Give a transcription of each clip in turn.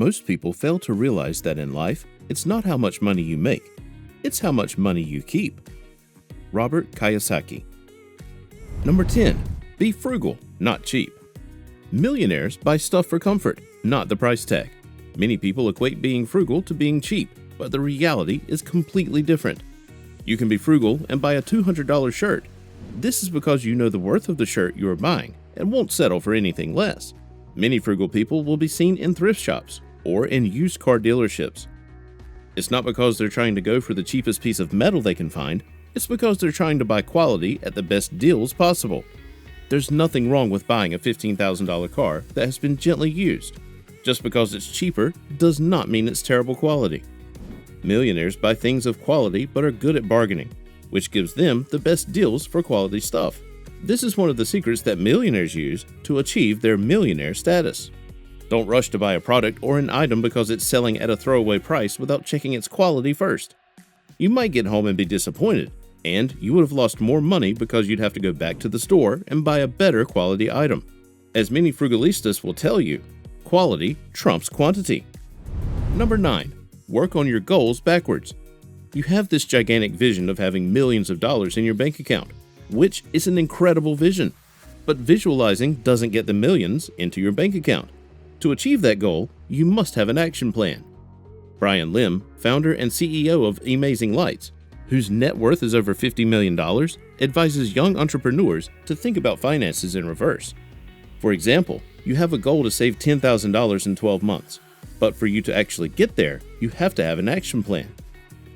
Most people fail to realize that in life, it's not how much money you make, it's how much money you keep. Robert Kiyosaki. Number 10. Be frugal, not cheap. Millionaires buy stuff for comfort, not the price tag. Many people equate being frugal to being cheap, but the reality is completely different. You can be frugal and buy a $200 shirt. This is because you know the worth of the shirt you are buying and won't settle for anything less. Many frugal people will be seen in thrift shops or in used car dealerships. It's not because they're trying to go for the cheapest piece of metal they can find, it's because they're trying to buy quality at the best deals possible. There's nothing wrong with buying a $15,000 car that has been gently used. Just because it's cheaper does not mean it's terrible quality. Millionaires buy things of quality but are good at bargaining, which gives them the best deals for quality stuff. This is one of the secrets that millionaires use to achieve their millionaire status. Don't rush to buy a product or an item because it's selling at a throwaway price without checking its quality first. You might get home and be disappointed, and you would have lost more money because you'd have to go back to the store and buy a better quality item. As many frugalistas will tell you, quality trumps quantity. Number 9. Work on your goals backwards. You have this gigantic vision of having millions of dollars in your bank account, which is an incredible vision. But visualizing doesn't get the millions into your bank account. To achieve that goal, you must have an action plan. Brian Lim, founder and CEO of Amazing Lights, whose net worth is over $50 million, advises young entrepreneurs to think about finances in reverse. For example, you have a goal to save $10,000 in 12 months, but for you to actually get there, you have to have an action plan.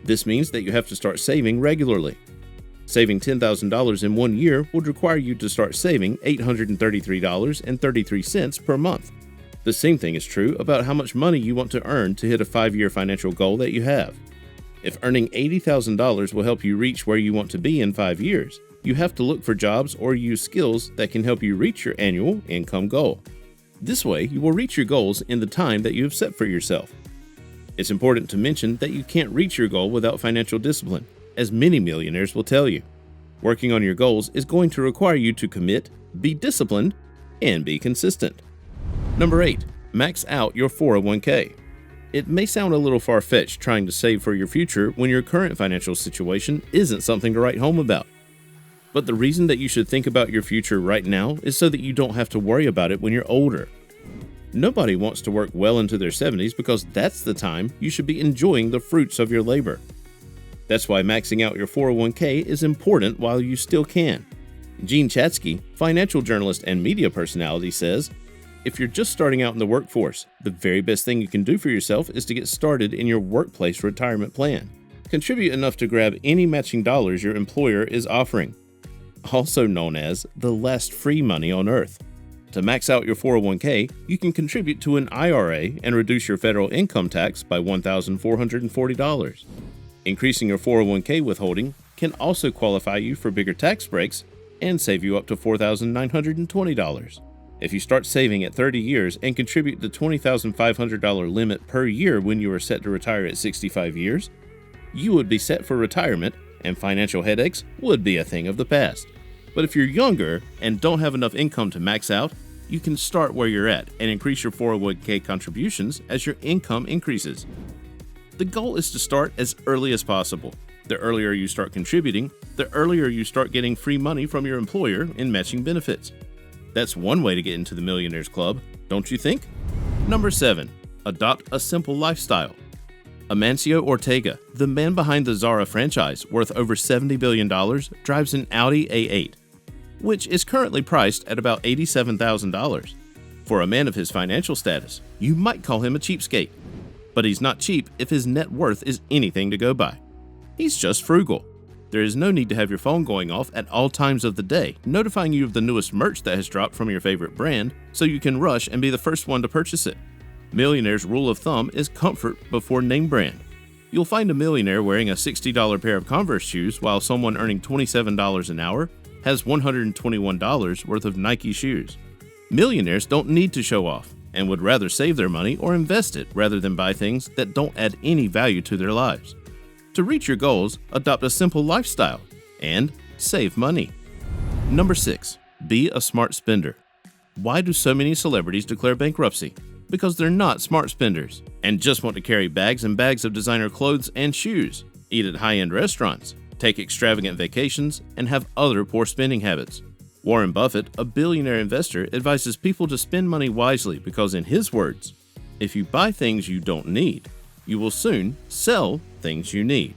This means that you have to start saving regularly. Saving $10,000 in 1 year would require you to start saving $833.33 per month. The same thing is true about how much money you want to earn to hit a 5-year financial goal that you have. If earning $80,000 will help you reach where you want to be in 5 years, you have to look for jobs or use skills that can help you reach your annual income goal. This way, you will reach your goals in the time that you have set for yourself. It's important to mention that you can't reach your goal without financial discipline, as many millionaires will tell you. Working on your goals is going to require you to commit, be disciplined, and be consistent. Number 8. Max out your 401k. It may sound a little far-fetched trying to save for your future when your current financial situation isn't something to write home about. But the reason that you should think about your future right now is so that you don't have to worry about it when you're older. Nobody wants to work well into their 70s because that's the time you should be enjoying the fruits of your labor. That's why maxing out your 401k is important while you still can. Gene Chatsky, financial journalist and media personality, says, "If you're just starting out in the workforce, the very best thing you can do for yourself is to get started in your workplace retirement plan. Contribute enough to grab any matching dollars your employer is offering," also known as the last free money on earth. To max out your 401k, you can contribute to an IRA and reduce your federal income tax by $1,440. Increasing your 401k withholding can also qualify you for bigger tax breaks and save you up to $4,920. If you start saving at 30 years and contribute the $20,500 limit per year when you are set to retire at 65 years, you would be set for retirement and financial headaches would be a thing of the past. But if you're younger and don't have enough income to max out, you can start where you're at and increase your 401k contributions as your income increases. The goal is to start as early as possible. The earlier you start contributing, the earlier you start getting free money from your employer in matching benefits. That's one way to get into the Millionaires Club, don't you think? Number 7. Adopt a simple lifestyle. Amancio Ortega, the man behind the Zara franchise worth over $70 billion, drives an Audi A8, which is currently priced at about $87,000. For a man of his financial status, you might call him a cheapskate. But he's not cheap if his net worth is anything to go by. He's just frugal. There is no need to have your phone going off at all times of the day, notifying you of the newest merch that has dropped from your favorite brand, so you can rush and be the first one to purchase it. Millionaires' rule of thumb is comfort before name brand. You'll find a millionaire wearing a $60 pair of Converse shoes while someone earning $27 an hour has $121 worth of Nike shoes. Millionaires don't need to show off and would rather save their money or invest it rather than buy things that don't add any value to their lives. To reach your goals, adopt a simple lifestyle and save money. Number 6. Be a smart spender. Why do so many celebrities declare bankruptcy? because they're not smart spenders and just want to carry bags and bags of designer clothes and shoes, eat at high-end restaurants, take extravagant vacations, and have other poor spending habits. Warren Buffett, a billionaire investor, advises people to spend money wisely because, in his words, if you buy things you don't need, you will soon sell things you need.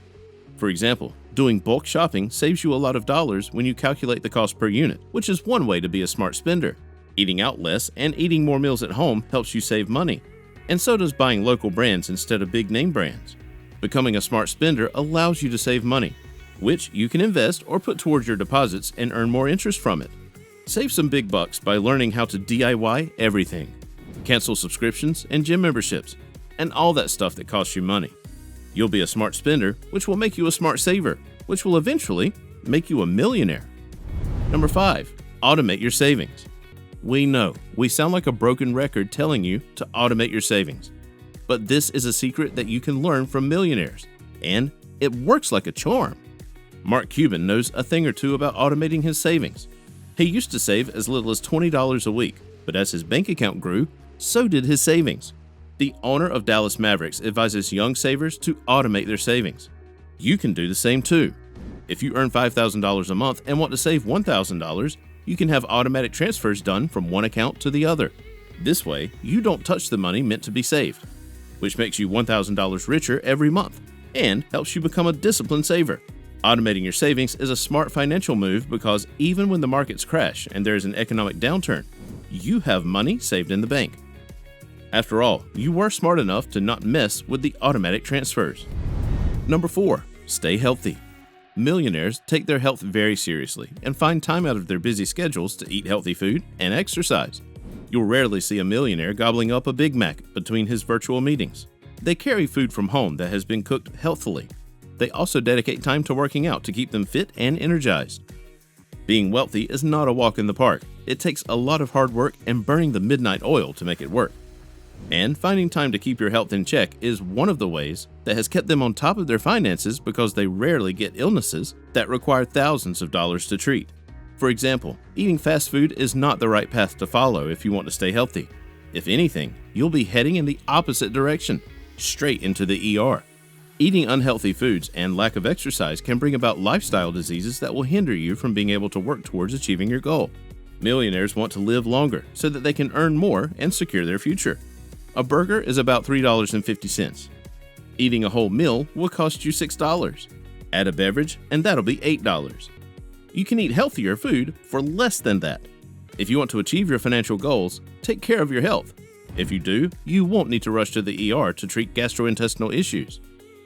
For example, doing bulk shopping saves you a lot of dollars when you calculate the cost per unit, which is one way to be a smart spender. Eating out less and eating more meals at home helps you save money, and so does buying local brands instead of big name brands. Becoming a smart spender allows you to save money, which you can invest or put towards your deposits and earn more interest from it. Save some big bucks by learning how to DIY everything. Cancel subscriptions and gym memberships, and all that stuff that costs you money. You'll be a smart spender, which will make you a smart saver, which will eventually make you a millionaire. Number 5, automate your savings. We know we sound like a broken record telling you to automate your savings, but this is a secret that you can learn from millionaires, and it works like a charm. Mark Cuban knows a thing or two about automating his savings. He used to save as little as $20 a week, but as his bank account grew, so did his savings. The owner of Dallas Mavericks advises young savers to automate their savings. You can do the same too. If you earn $5,000 a month and want to save $1,000, you can have automatic transfers done from one account to the other. This way, you don't touch the money meant to be saved, which makes you $1,000 richer every month and helps you become a disciplined saver. Automating your savings is a smart financial move because even when the markets crash and there is an economic downturn, you have money saved in the bank. After all, you were smart enough to not mess with the automatic transfers. Number 4, stay healthy. Millionaires take their health very seriously and find time out of their busy schedules to eat healthy food and exercise. You'll rarely see a millionaire gobbling up a Big Mac between his virtual meetings. They carry food from home that has been cooked healthily. They also dedicate time to working out to keep them fit and energized. Being wealthy is not a walk in the park. It takes a lot of hard work and burning the midnight oil to make it work. And finding time to keep your health in check is one of the ways that has kept them on top of their finances because they rarely get illnesses that require thousands of dollars to treat. For example, eating fast food is not the right path to follow if you want to stay healthy. If anything, you'll be heading in the opposite direction, straight into the ER. Eating unhealthy foods and lack of exercise can bring about lifestyle diseases that will hinder you from being able to work towards achieving your goal. Millionaires want to live longer so that they can earn more and secure their future. A burger is about $3.50. Eating a whole meal will cost you $6. Add a beverage, and that'll be $8. You can eat healthier food for less than that. If you want to achieve your financial goals, take care of your health. If you do, you won't need to rush to the ER to treat gastrointestinal issues.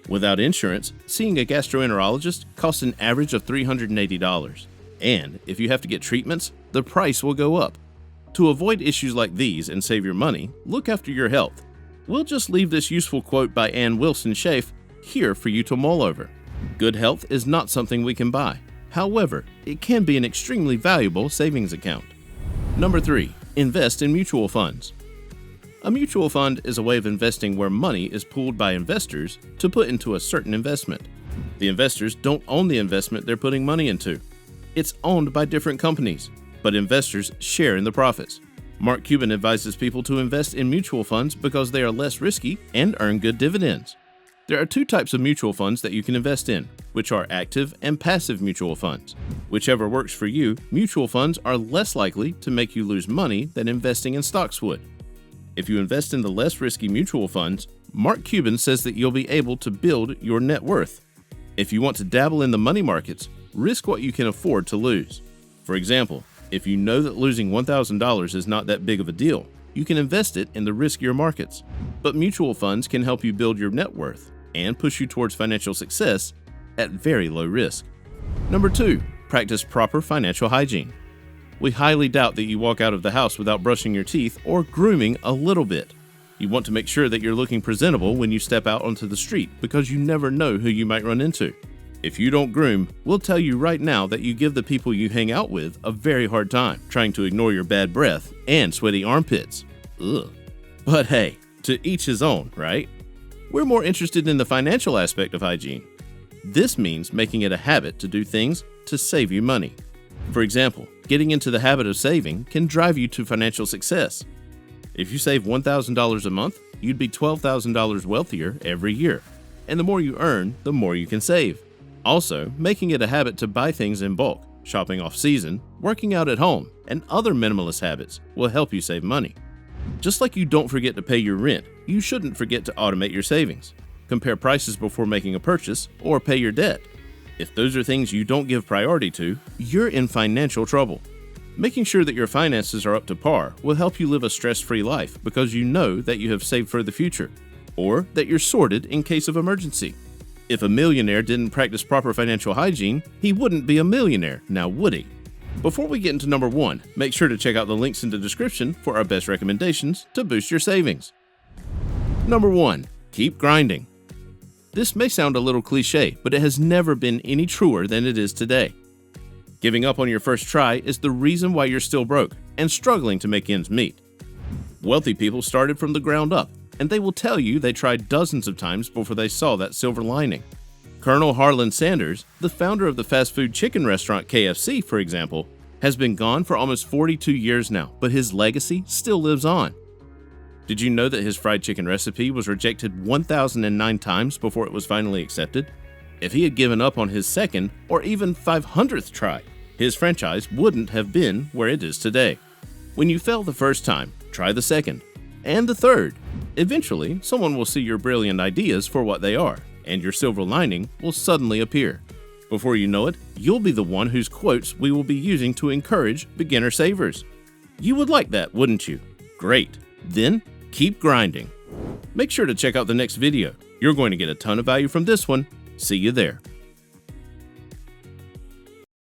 Without insurance, seeing a gastroenterologist costs an average of $380. And if you have to get treatments, the price will go up. To avoid issues like these and save your money, look after your health. We'll just leave this useful quote by Ann Wilson Schaaf here for you to mull over. Good health is not something we can buy. However, it can be an extremely valuable savings account. Number 3, invest in mutual funds. A mutual fund is a way of investing where money is pooled by investors to put into a certain investment. The investors don't own the investment they're putting money into. It's owned by different companies, but investors share in the profits. Mark Cuban advises people to invest in mutual funds because they are less risky and earn good dividends. There are 2 types of mutual funds that you can invest in, which are active and passive mutual funds. Whichever works for you, mutual funds are less likely to make you lose money than investing in stocks would. If you invest in the less risky mutual funds, Mark Cuban says that you'll be able to build your net worth. If you want to dabble in the money markets, risk what you can afford to lose. For example, if you know that losing $1,000 is not that big of a deal, you can invest it in the riskier markets. But mutual funds can help you build your net worth and push you towards financial success at very low risk. Number 2, practice proper financial hygiene. We highly doubt that you walk out of the house without brushing your teeth or grooming a little bit. You want to make sure that you're looking presentable when you step out onto the street because you never know who you might run into. If you don't groom, we'll tell you right now that you give the people you hang out with a very hard time, trying to ignore your bad breath and sweaty armpits. Ugh. But hey, to each his own, right? We're more interested in the financial aspect of hygiene. This means making it a habit to do things to save you money. For example, getting into the habit of saving can drive you to financial success. If you save $1,000 a month, you'd be $12,000 wealthier every year. And the more you earn, the more you can save. Also, making it a habit to buy things in bulk, shopping off-season, working out at home, and other minimalist habits will help you save money. Just like you don't forget to pay your rent, you shouldn't forget to automate your savings. Compare prices before making a purchase, or pay your debt. If those are things you don't give priority to, you're in financial trouble. Making sure that your finances are up to par will help you live a stress-free life because you know that you have saved for the future, or that you're sorted in case of emergency. If a millionaire didn't practice proper financial hygiene, he wouldn't be a millionaire, now would he? Before we get into number 1, make sure to check out the links in the description for our best recommendations to boost your savings. Number 1. Keep grinding. This may sound a little cliche, but it has never been any truer than it is today. Giving up on your first try is the reason why you're still broke and struggling to make ends meet. Wealthy people started from the ground up, and they will tell you they tried dozens of times before they saw that silver lining. Colonel Harlan Sanders, the founder of the fast food chicken restaurant KFC, for example, has been gone for almost 42 years now, but his legacy still lives on. Did you know that his fried chicken recipe was rejected 1,009 times before it was finally accepted? If he had given up on his second or even 500th try, his franchise wouldn't have been where it is today. When you fail the first time, try the second and the third. Eventually, someone will see your brilliant ideas for what they are, and your silver lining will suddenly appear. Before you know it, you'll be the one whose quotes we will be using to encourage beginner savers. You would like that, wouldn't you? Great. Then, keep grinding. Make sure to check out the next video. You're going to get a ton of value from this one. See you there.